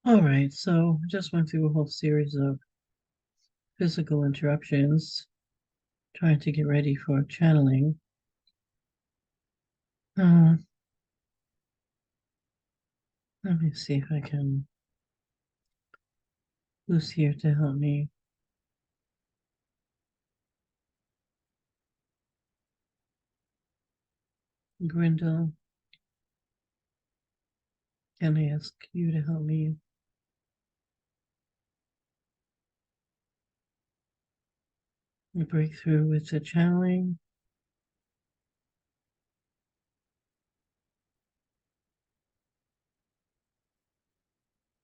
All right, so I just went through a whole series of physical interruptions, trying to get ready for channeling. Uh, Let me see if I can. Who's here to help me? Grindel, can I ask you to help me break through with the channeling?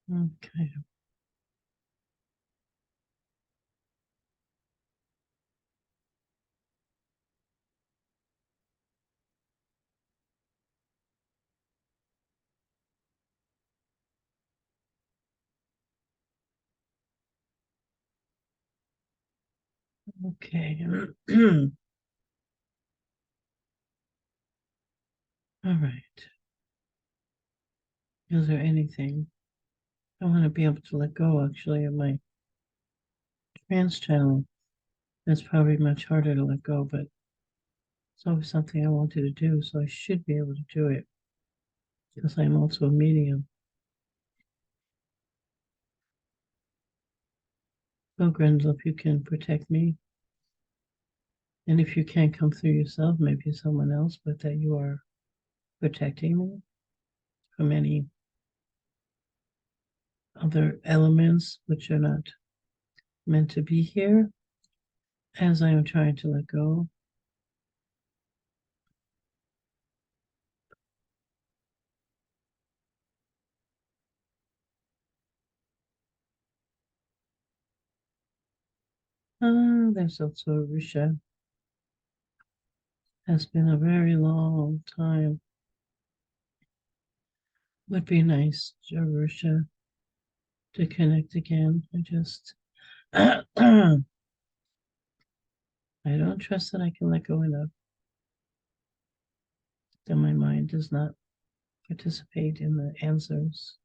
Okay, okay. All right. Is there anything? I want to be able to let go actually of my trance channel. That's probably much harder to let go, but it's always something I wanted to do, so I should be able to do it because I'm also a medium. So, Grendel, if you can protect me, and if you can't come through yourself, maybe someone else, but that you are protecting me from any other elements which are not meant to be here as I am trying to let go. There's also arusha. Has been a very long time. Would be nice, arusha, to connect again. I don't trust that I can let go enough. That my mind does not participate in the answers.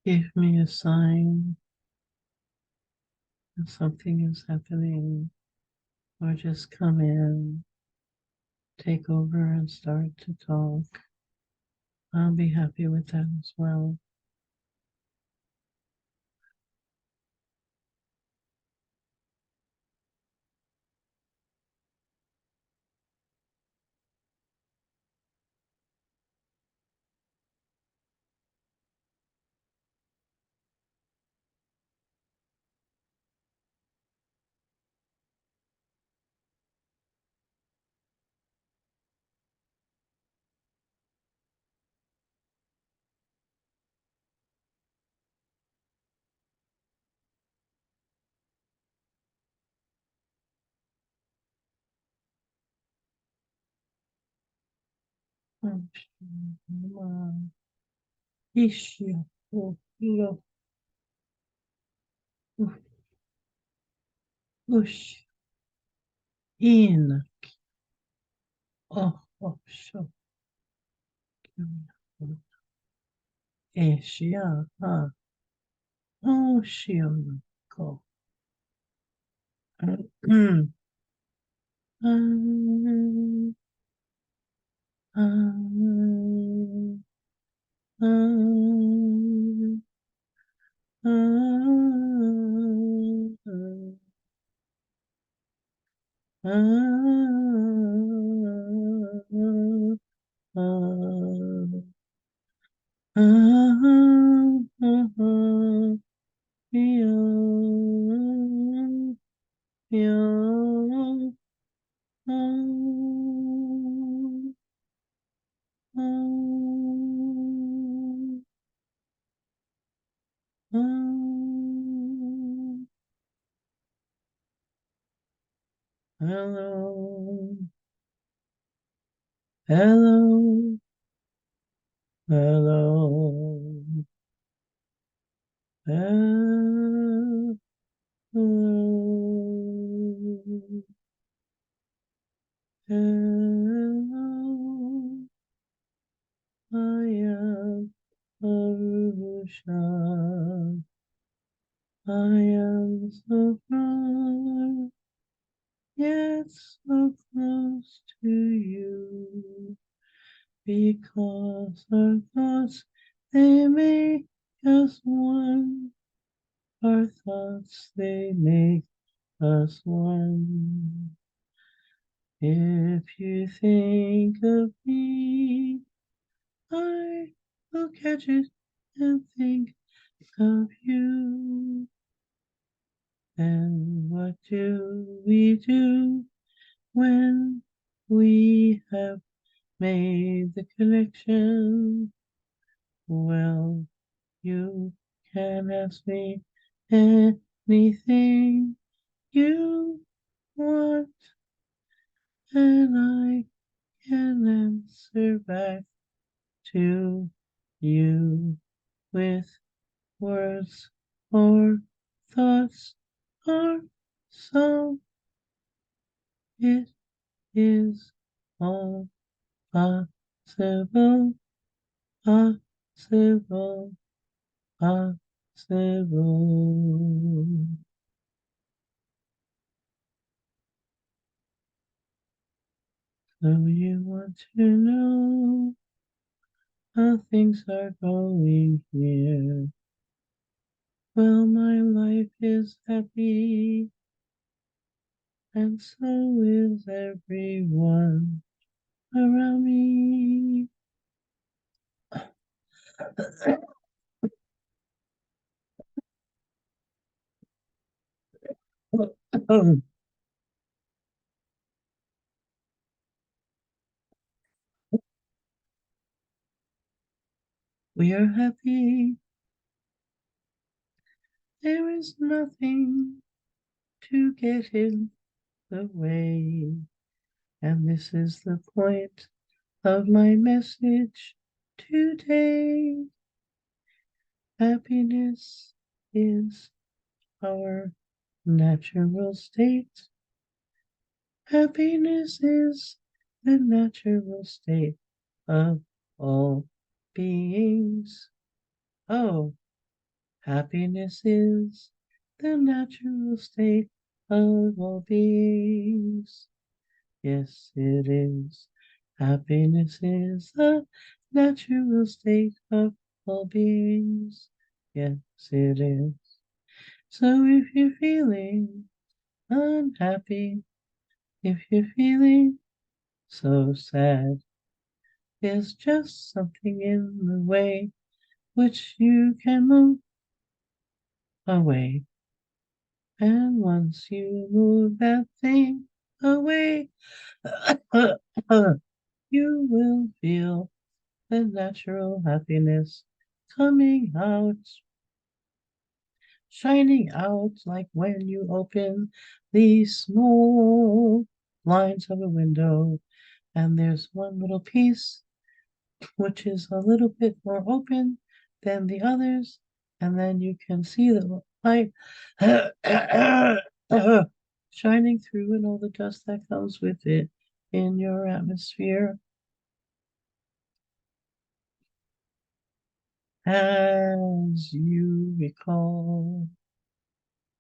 Give me a sign that something is happening, or just come in, take over, and start to talk. I'll be happy with that as well. Ishio, io, ush, in, oh, sho, eshia, ha, oh, shio, ko, um, um, um, um, um, um, Hello, hello, hello, hello, hello. I am arusha. I am so far, yet so close to you. Because our thoughts, they make us one. Our thoughts, they make us one. If you think of me, I will catch it and think of you. And what do we do when we have made the connection? Well, you can ask me anything you want, and I can answer back to you with words or thoughts or song. It is all possible, possible, possible. So you want to know how things are going here? Well, my life is happy, and so is everyone around me. We are happy. There is nothing to get in the way. And this is the point of my message today. Happiness is our natural state. Happiness is the natural state of all beings. Oh, happiness is the natural state of all beings. Yes, it is. Happiness is the natural state of all beings. Yes, it is. So if you're feeling unhappy, if you're feeling so sad, there's just something in the way which you can move away. And once you move that thing away, you will feel the natural happiness coming out, shining out like when you open these small blinds of a window and there's one little piece which is a little bit more open than the others, and then you can see the light shining through and all the dust that comes with it in your atmosphere. As you recall,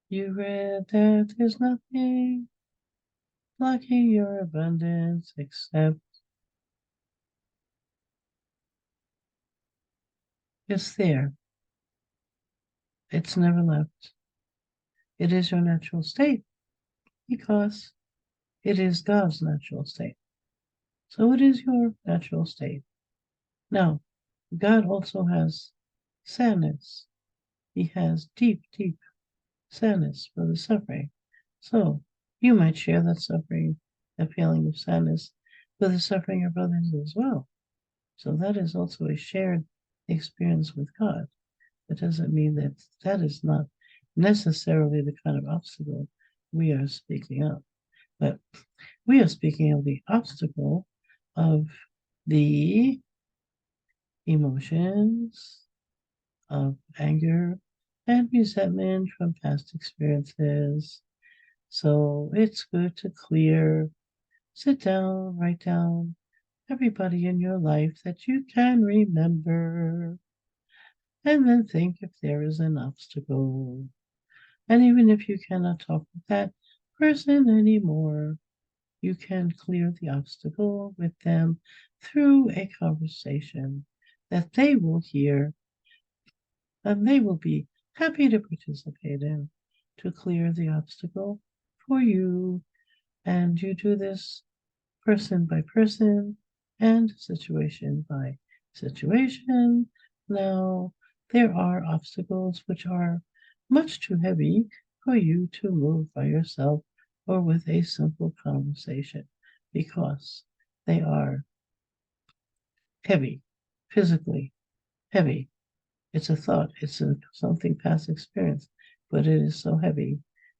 you read that there's nothing blocking your abundance except it's there. It's never left. It is your natural state because it is God's natural state. So it is your natural state. Now, God also has sadness. He has deep, deep sadness for the suffering. So you might share that suffering, that feeling of sadness with the suffering of others as well. So that is also a shared experience with God. That doesn't mean that that is not necessarily the kind of obstacle we are speaking of. But we are speaking of the obstacle of the emotions of anger and resentment from past experiences. So it's good to clear, sit down, write down everybody in your life that you can remember, and then think if there is an obstacle. And even if you cannot talk with that person anymore, you can clear the obstacle with them through a conversation that they will hear and they will be happy to participate in to clear the obstacle for you. And you do this person by person and situation by situation. Now, there are obstacles which are much too heavy for you to move by yourself or with a simple conversation because they are heavy, physically heavy. It's a thought, it's something past experience, but it is so heavy,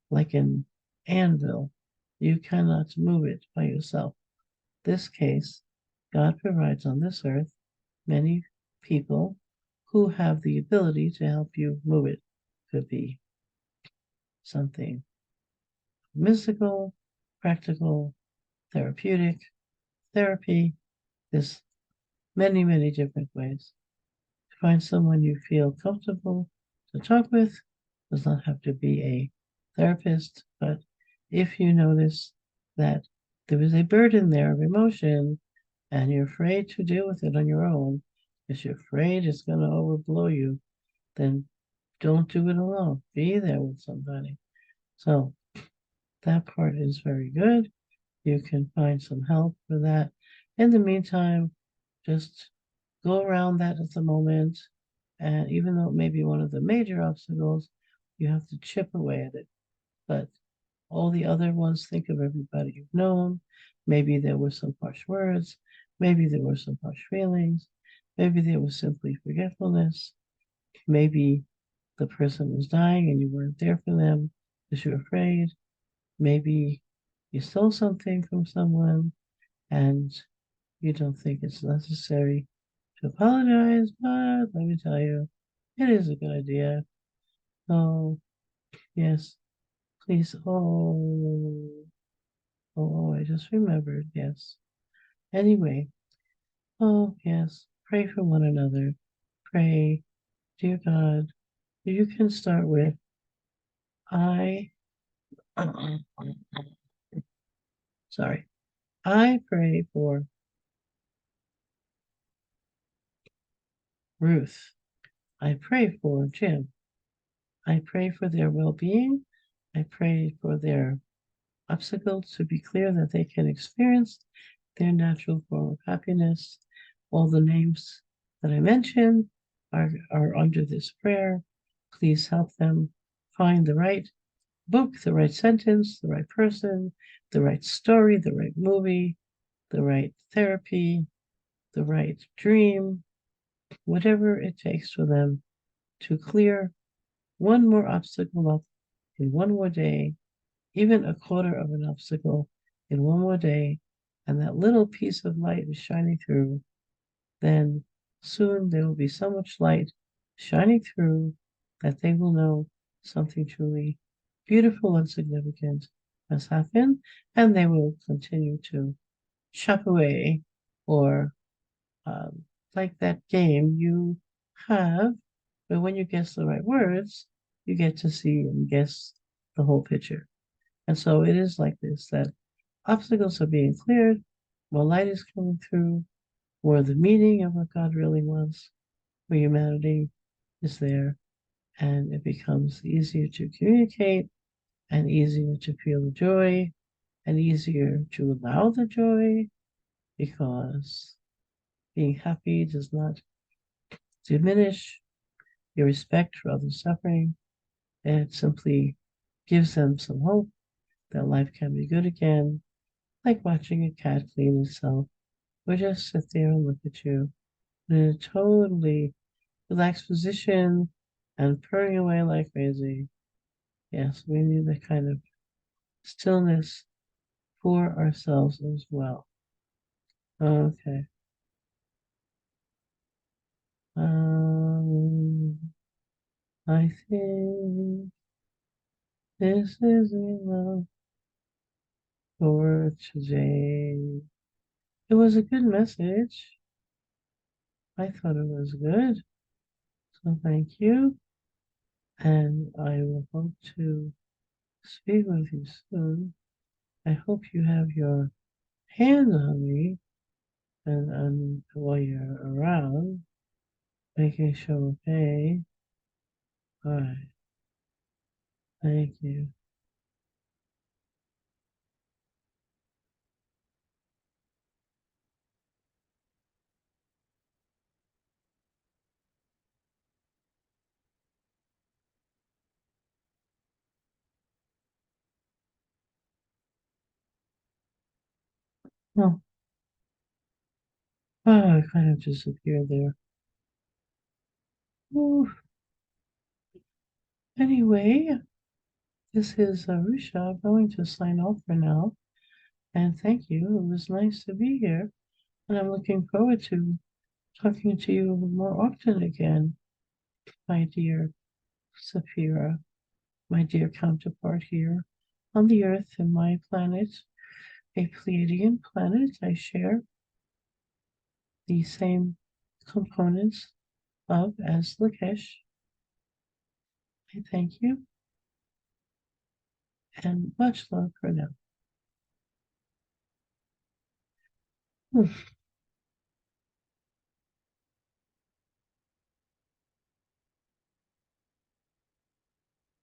like an anvil. You cannot move it by yourself. This case, God provides on this earth many people who have the ability to help you move it. Could be something mystical, practical, therapeutic, therapy. There's many, many different ways. To find someone you feel comfortable to talk with does not have to be a therapist, but if you notice that there is a burden there of emotion and you're afraid to deal with it on your own because you're afraid it's going to overblow you, then don't do it alone. Be there with somebody. So that part is very good. You can find some help for that. In the meantime, just go around that at the moment. And even though it may be one of the major obstacles, you have to chip away at it. But all the other ones, think of everybody you've known. Maybe there were some harsh words. Maybe there were some harsh feelings. Maybe there was simply forgetfulness. Maybe the person was dying and you weren't there for them because you're afraid. Maybe you stole something from someone and you don't think it's necessary to apologize, but let me tell you, it is a good idea. Oh, yes, please. I just remembered. Yes. Anyway, oh, yes, pray for one another. Pray, dear God, you can start with, I, sorry, I pray for Ruth. I pray for Jim. I pray for their well being. I pray for their obstacles to be clear that they can experience their natural form of happiness. All the names that I mentioned are under this prayer. Please help them find the right book, the right sentence, the right person, the right story, the right movie, the right therapy, the right dream, whatever it takes for them to clear one more obstacle up in one more day, even a quarter of an obstacle in one more day, and that little piece of light is shining through, then soon there will be so much light shining through that they will know something truly beautiful and significant has happened, and they will continue to chop away or um, like that game you have, but when you guess the right words, you get to see and guess the whole picture. And so it is like this that obstacles are being cleared, more light is coming through, more the meaning of what God really wants for humanity is there, and it becomes easier to communicate and easier to feel the joy and easier to allow the joy because being happy does not diminish your respect for others' suffering. It simply gives them some hope that life can be good again, like watching a cat clean itself or just sit there and look at you in a totally relaxed position and purring away like crazy. Yes, we need that kind of stillness for ourselves as well. Okay. Um, I think this is enough for today. It was a good message. I thought it was good. So thank you. And I will hope to speak with you soon. I hope you have your hands on me and while you're around, making sure okay. All right. Thank you. Oh, I kind of disappeared there. Ooh. Anyway, this is Arusha. I'm going to sign off for now. And thank you. It was nice to be here. And I'm looking forward to talking to you more often again, my dear Saphira, my dear counterpart here on the Earth and my planet, a Pleiadian planet. I share the same components of as Lakesh. I thank you and much love for now.